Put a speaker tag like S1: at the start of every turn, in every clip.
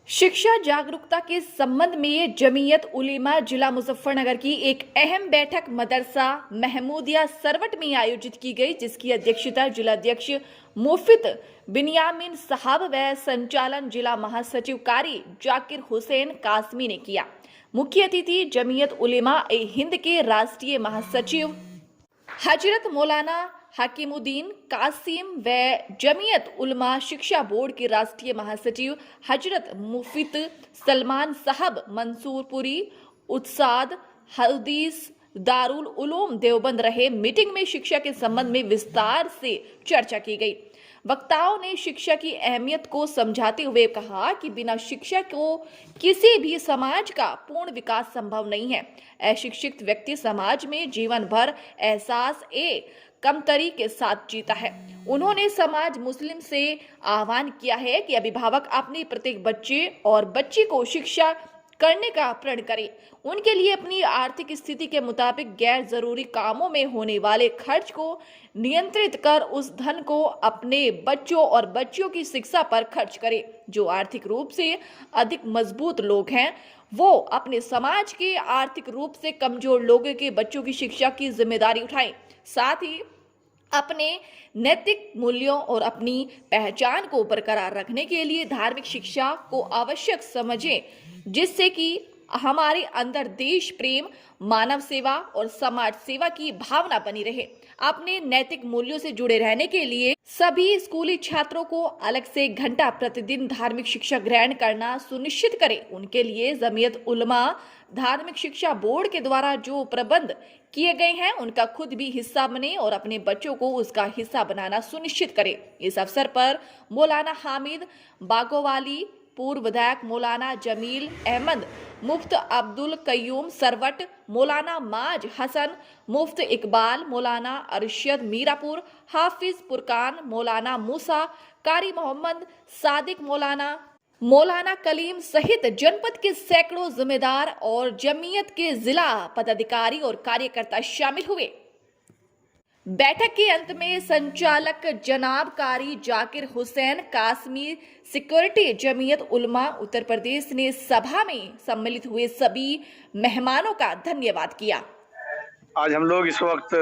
S1: शिक्षा जागरूकता के संबंध में जमीयत उलेमा जिला मुजफ्फरनगर की एक अहम बैठक मदरसा महमूदिया सरवट में आयोजित की गई, जिसकी अध्यक्षता जिलाध्यक्ष मुफ्त बिनियामिन साहब व संचालन जिला महासचिव कारी जाकिर हुसैन कासमी ने किया। मुख्य अतिथि जमीयत उलेमा ए हिंद के राष्ट्रीय महासचिव हजरत मौलाना हकीमुद्दीन कासिम व जमीयत उलमा शिक्षा बोर्ड के राष्ट्रीय महासचिव हजरत मुफ्त सलमान साहब मंसूरपुरी उत्साद हदीस दारुल उलूम देवबंद रहे। मीटिंग में शिक्षा के संबंध में विस्तार से चर्चा की गई। वक्ताओं ने शिक्षा की अहमियत को समझाते हुए कहा कि बिना शिक्षा को किसी भी समाज का पूर्ण विकास संभव नहीं है। अशिक्षित व्यक्ति समाज में जीवन भर एहसास कमतरी के साथ जीता है। उन्होंने समाज मुस्लिम से आह्वान किया है कि अभिभावक अपने प्रत्येक बच्चे और बच्ची को शिक्षा करने का प्रण करें। उनके लिए अपनी आर्थिक स्थिति के मुताबिक गैर जरूरी कामों में होने वाले खर्च को नियंत्रित कर उस धन को अपने बच्चों और बच्चियों की शिक्षा पर खर्च करें। जो आर्थिक रूप से अधिक मजबूत लोग हैं वो अपने समाज के आर्थिक रूप से कमजोर लोगों के बच्चों की शिक्षा की जिम्मेदारी उठाएं। साथ ही अपने नैतिक मूल्यों और अपनी पहचान को बरकरार रखने के लिए धार्मिक शिक्षा को आवश्यक समझें, जिससे कि हमारे अंदर देश प्रेम, मानव सेवा और समाज सेवा की भावना बनी रहे। अपने नैतिक मूल्यों से जुड़े रहने के लिए सभी स्कूली छात्रों को अलग से घंटा प्रतिदिन धार्मिक शिक्षा ग्रहण करना सुनिश्चित करें। उनके लिए जमीयत उलमा धार्मिक शिक्षा बोर्ड के द्वारा जो प्रबंध किए गए हैं उनका खुद भी हिस्सा बने और अपने बच्चों को उसका हिस्सा बनाना सुनिश्चित करें। इस अवसर पर मौलाना हामिद बागोवाली, पूर्व विधायक मौलाना जमील अहमद, मुफ्त अब्दुल कयूम सरवट, मौलाना माज हसन, मुफ्त इकबाल, मौलाना अरशद मीरापुर, हाफिज फुरकान, मौलाना मूसा, कारी मोहम्मद सादिक, मौलाना कलीम सहित जनपद के सैकड़ों जिम्मेदार और जमीयत के जिला पदाधिकारी और कार्यकर्ता शामिल हुए। बैठक के अंत में संचालक जनाब कारी जाकिर हुसैन कासमी सिक्योरिटी जमीयत उलमा उत्तर प्रदेश ने सभा में सम्मिलित हुए सभी मेहमानों का धन्यवाद किया।
S2: आज हम लोग इस वक्त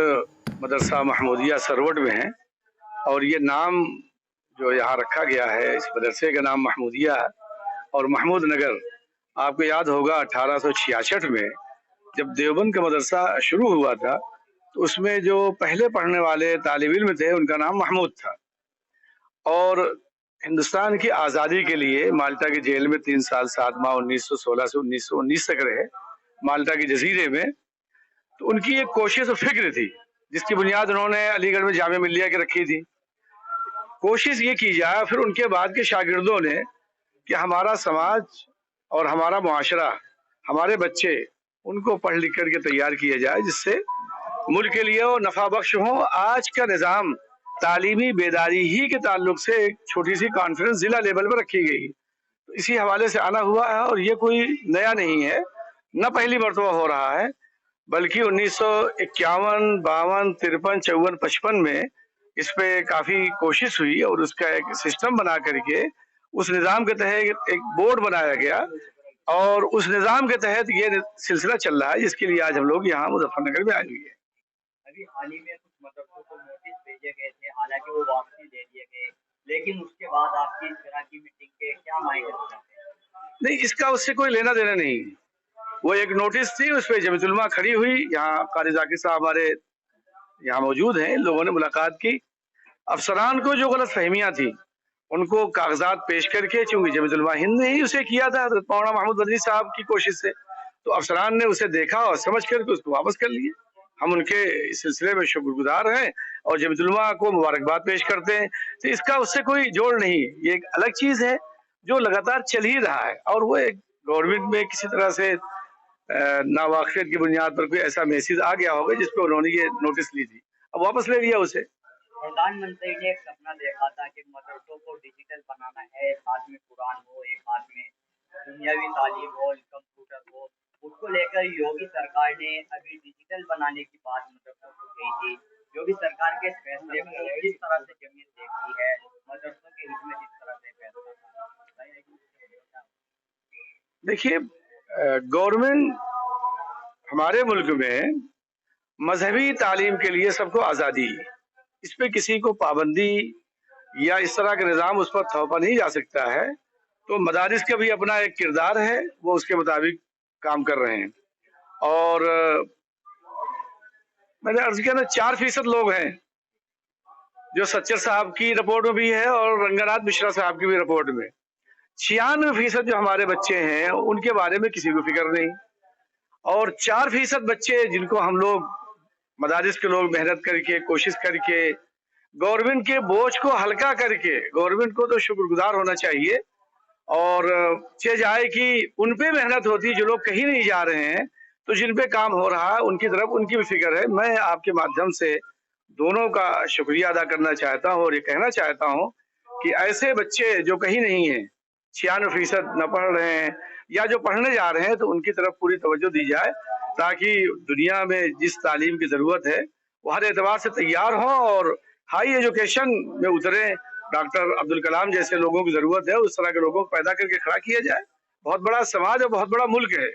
S2: मदरसा महमूदिया सरवट में हैं और ये नाम जो यहाँ रखा गया है, इस मदरसे का नाम महमूदिया और महमूद नगर। आपको याद होगा 1866 में जब देवबंद का मदरसा शुरू हुआ था तो उसमें जो पहले पढ़ने वाले तालिब इल्म थे उनका नाम महमूद था। और हिंदुस्तान की आज़ादी के लिए माल्टा की जेल में 3 साल 7 माह 1916 से 1919 तक रहे माल्टा के जजीरे में। तो उनकी एक कोशिश और फिक्र थी जिसकी बुनियाद उन्होंने अलीगढ़ में जामिया मिल्लिया के रखी थी। कोशिश ये की जाए फिर उनके बाद के शागिर्दों ने कि हमारा समाज और हमारा मुआशरा, हमारे बच्चे, उनको पढ़ लिख करके तैयार किया जाए जिससे मुल्क के लिए वो नफा बख्श हो। आज का निज़ाम तालीमी बेदारी ही के ताल्लुक से एक छोटी सी कॉन्फ्रेंस जिला लेवल पर रखी गई, तो इसी हवाले से आना हुआ है। और ये कोई नया नहीं है, न पहली मरतबा हो रहा है, बल्कि 1951, 52, 53, 54, 55 में इस पे काफी कोशिश हुई और उसका एक सिस्टम बना करके उस निज़ाम के तहत एक बोर्ड बनाया गया और उस निज़ाम के तहत ये सिलसिला चल रहा है जिसके लिए आज हम लोग यहाँ मुजफ्फरनगर में आए हुए हैं।
S3: अभी हाल ही में कुछ मदरसों को नोटिस भेजे गए थे, हालांकि वो वापसी दे दिए गए, लेकिन उसके बाद आपकी इस तरह की मीटिंग के क्या मायने हो जाते हैं?
S2: नहीं, इसका उससे कोई लेना देना नहीं। वो एक नोटिस थी, उस पर जमीयत उलमा खड़ी हुई। यहाँ कारी जाकिर साहब हमारे यहाँ मौजूद हैं, लोगों ने मुलाकात की। अफसरान को जो गलत फहमियाँ थी उनको कागजात पेश करके, चूंकि जमीयत उलमा हिंद ने ही उसे किया था मौलाना महमूद बदरी साहब की कोशिश से, तो अफसरान ने उसे देखा और समझ करके उसको वापस कर लिए। हम उनके इस सिलसिले में शुक्रगुजार हैं और जमीयत उलमा को मुबारकबाद पेश करते हैं। तो इसका उससे कोई जोड़ नहीं, ये एक अलग चीज है जो लगातार चल ही रहा है और वो एक गवर्नमेंट में किसी तरह से नावाकिफियत की बुनियाद पर कोई ऐसा मैसेज आ गया होगा जिस पर उन्होंने ये नोटिस ली थी, अब वापस ले लिया उसे।
S3: प्रधानमंत्री ने एक सपना देखा था कि मदरसों को डिजिटल बनाना है, एक हाथ में कुरान हो, एक हाथ में दुनियावी तालीम हो, कंप्यूटर हो। उसको लेकर योगी सरकार ने अभी डिजिटल बनाने की बात मदरसों को कही थी। योगी सरकार के फैसले को किस तरह से जमीयत देखती है, मदरसों के हित में जिस तरह से फैसला था?
S2: देखिए, गवर्नमेंट हमारे मुल्क में मजहबी तालीम के लिए सबको आज़ादी, इस पे किसी को पाबंदी या इस तरह का निज़ाम उस पर थोपा नहीं जा सकता है। तो मदारिस का भी अपना एक किरदार है, वो उसके मुताबिक काम कर रहे हैं। और मैंने अर्ज किया ना, 4% लोग हैं जो सच्चर साहब की रिपोर्ट में भी है और रंगनाथ मिश्रा साहब की भी रिपोर्ट में। 96% जो हमारे बच्चे हैं उनके बारे में किसी को फिक्र नहीं। और 4% बच्चे जिनको हम लोग मदारिस के लोग मेहनत करके, कोशिश करके, गवर्नमेंट के बोझ को हल्का करके, गवर्नमेंट को तो शुक्रगुजार होना चाहिए और चीज आए कि उन पे मेहनत होती, जो लोग कहीं नहीं जा रहे हैं, तो जिन पे काम हो रहा है उनकी तरफ उनकी भी फिक्र है। मैं आपके माध्यम से दोनों का शुक्रिया अदा करना चाहता हूँ और ये कहना चाहता हूँ कि ऐसे बच्चे जो कहीं नहीं है, 96% न पढ़ रहे हैं या जो पढ़ने जा रहे हैं, तो उनकी तरफ पूरी तवज्जो दी जाए ताकि दुनिया में जिस तालीम की जरूरत है वो हर एतबार से तैयार हो और हाई एजुकेशन में उतरे। डॉक्टर अब्दुल कलाम जैसे लोगों की जरूरत है, उस तरह के लोगों को पैदा करके खड़ा किया जाए। बहुत बड़ा समाज और बहुत बड़ा मुल्क है।